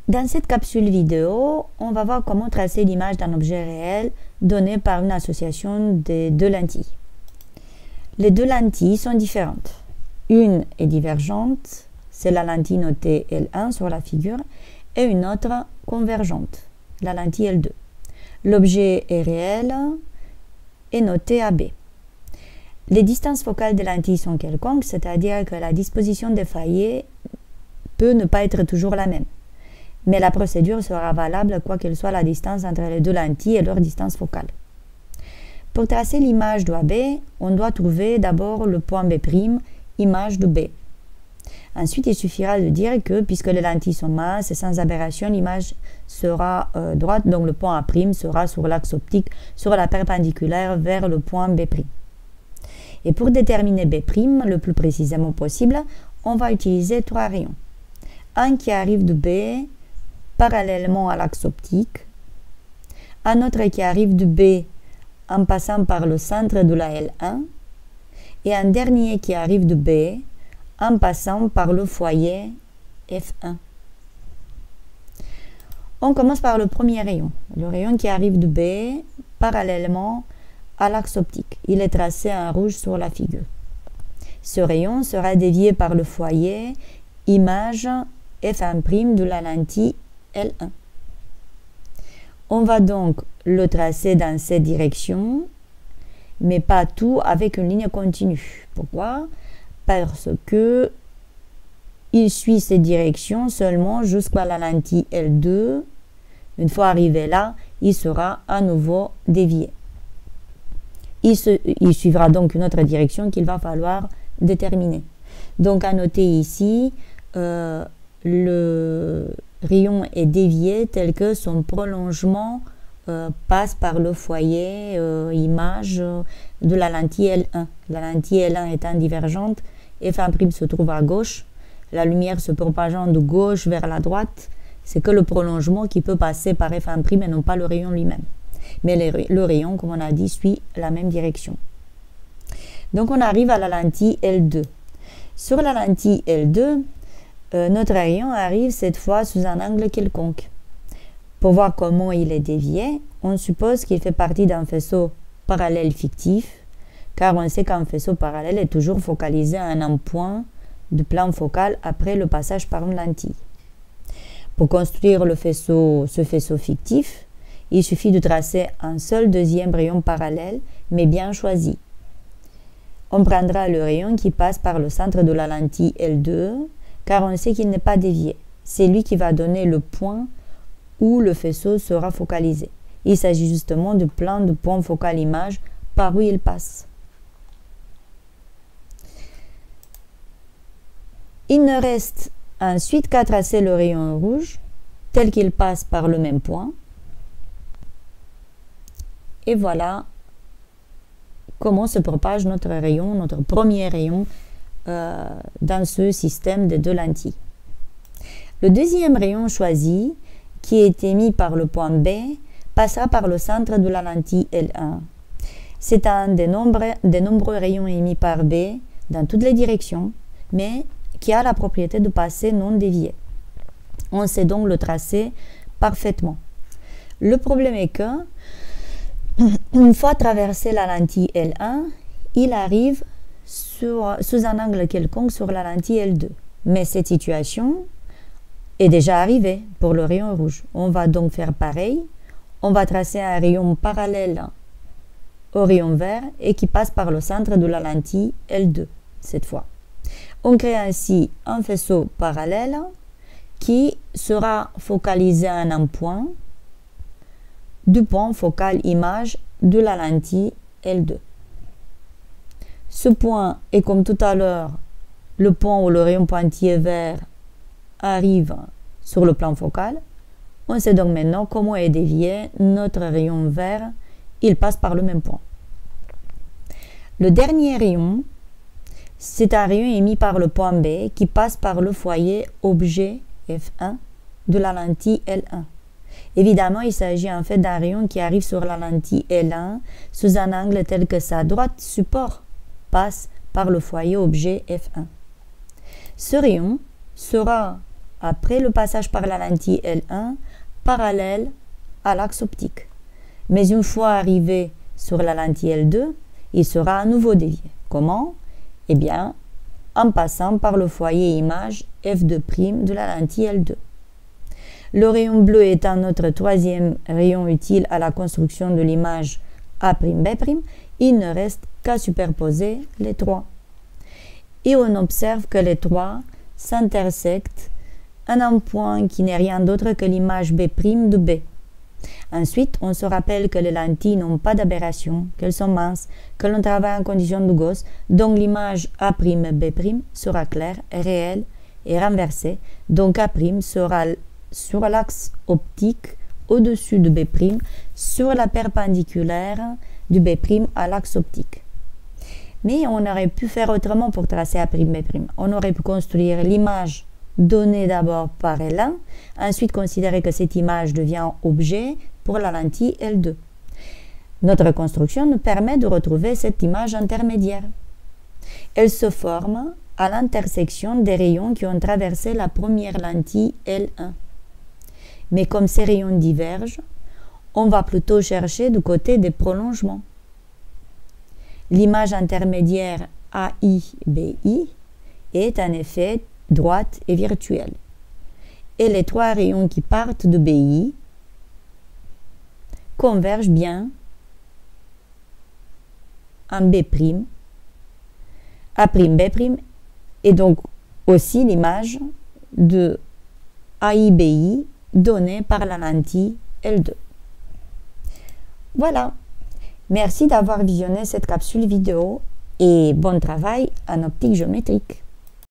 Dans cette capsule vidéo, on va voir comment tracer l'image d'un objet réel donné par une association des deux lentilles. Les deux lentilles sont différentes. Une est divergente, c'est la lentille notée L1 sur la figure, et une autre convergente, la lentille L2. L'objet est réel et noté AB. Les distances focales des lentilles sont quelconques, c'est-à-dire que la disposition des feuillets peut ne pas être toujours la même. Mais la procédure sera valable quoi qu'elle soit la distance entre les deux lentilles et leur distance focale. Pour tracer l'image de AB, on doit trouver d'abord le point B', image de B. Ensuite, il suffira de dire que, puisque les lentilles sont minces et sans aberration, l'image sera droite, donc le point A' sera sur l'axe optique, sur la perpendiculaire vers le point B'. Et pour déterminer B' le plus précisément possible, on va utiliser trois rayons. Un qui arrive de B parallèlement à l'axe optique, un autre qui arrive de B en passant par le centre de la L1, et un dernier qui arrive de B en passant par le foyer F1. On commence par le premier rayon, le rayon qui arrive de B parallèlement à l'axe optique. Il est tracé en rouge sur la figure. Ce rayon sera dévié par le foyer image F1' de la lentille L1. On va donc le tracer dans cette direction, mais pas tout avec une ligne continue. Pourquoi? Parce que il suit cette direction seulement jusqu'à la lentille L2. Une fois arrivé là, il sera à nouveau dévié. Il suivra donc une autre direction qu'il va falloir déterminer. Donc à noter ici, le rayon est dévié tel que son prolongement passe par le foyer image de la lentille L1. La lentille L1 étant divergente, F1' se trouve à gauche, la lumière se propageant de gauche vers la droite, c'est que le prolongement qui peut passer par F1' et non pas le rayon lui-même. Mais le rayon, comme on a dit, suit la même direction. Donc on arrive à la lentille L2. Sur la lentille L2, notre rayon arrive cette fois sous un angle quelconque. Pour voir comment il est dévié, on suppose qu'il fait partie d'un faisceau parallèle fictif, car on sait qu'un faisceau parallèle est toujours focalisé à un point de plan focal après le passage par une lentille. Pour construire ce faisceau fictif, il suffit de tracer un seul deuxième rayon parallèle, mais bien choisi. On prendra le rayon qui passe par le centre de la lentille L2, car on sait qu'il n'est pas dévié. C'est lui qui va donner le point où le faisceau sera focalisé. Il s'agit justement du plan de point focal image par où il passe. Il ne reste ensuite qu'à tracer le rayon rouge, tel qu'il passe par le même point. Et voilà comment se propage notre rayon, notre premier rayon dans ce système de deux lentilles. Le deuxième rayon choisi, qui est émis par le point B, passera par le centre de la lentille L1. C'est un des nombreux rayons émis par B dans toutes les directions, mais qui a la propriété de passer non dévié. On sait donc le tracer parfaitement. Le problème est que, une fois traversé la lentille L1, il arrive sous un angle quelconque sur la lentille L2. Mais cette situation est déjà arrivée pour le rayon rouge. On va donc faire pareil. On va tracer un rayon parallèle au rayon vert et qui passe par le centre de la lentille L2 cette fois. On crée ainsi un faisceau parallèle qui sera focalisé à un point du point focal image de la lentille L2. Ce point est comme tout à l'heure le point où le rayon pointillé vert arrive sur le plan focal. On sait donc maintenant comment est dévié notre rayon vert. Il passe par le même point. Le dernier rayon, c'est un rayon émis par le point B qui passe par le foyer objet F1 de la lentille L1. Évidemment, il s'agit en fait d'un rayon qui arrive sur la lentille L1 sous un angle tel que sa droite support passe par le foyer objet F1. Ce rayon sera après le passage par la lentille L1 parallèle à l'axe optique. Mais une fois arrivé sur la lentille L2, il sera à nouveau dévié. Comment? Eh bien, en passant par le foyer image f2' de la lentille L2. Le rayon bleu étant notre troisième rayon utile à la construction de l'image A'B', il ne reste qu'à superposer les trois. Et on observe que les trois s'intersectent à un point qui n'est rien d'autre que l'image B' de B. Ensuite, on se rappelle que les lentilles n'ont pas d'aberration, qu'elles sont minces, que l'on travaille en condition de Gauss, donc l'image A'B' sera claire, réelle et renversée, donc A' sera sur l'axe optique au-dessus de B', sur la perpendiculaire du B' à l'axe optique. Mais on aurait pu faire autrement pour tracer A'B'. On aurait pu construire l'image donnée d'abord par L1, ensuite considérer que cette image devient objet pour la lentille L2. Notre construction nous permet de retrouver cette image intermédiaire. Elle se forme à l'intersection des rayons qui ont traversé la première lentille L1. Mais comme ces rayons divergent, on va plutôt chercher du côté des prolongements. L'image intermédiaire AIBI est en effet droite et virtuelle. Et les trois rayons qui partent de BI convergent bien en B', A'B' et donc aussi l'image de AIBI donnée par la lentille L2. Voilà. Merci d'avoir visionné cette capsule vidéo et bon travail en optique géométrique.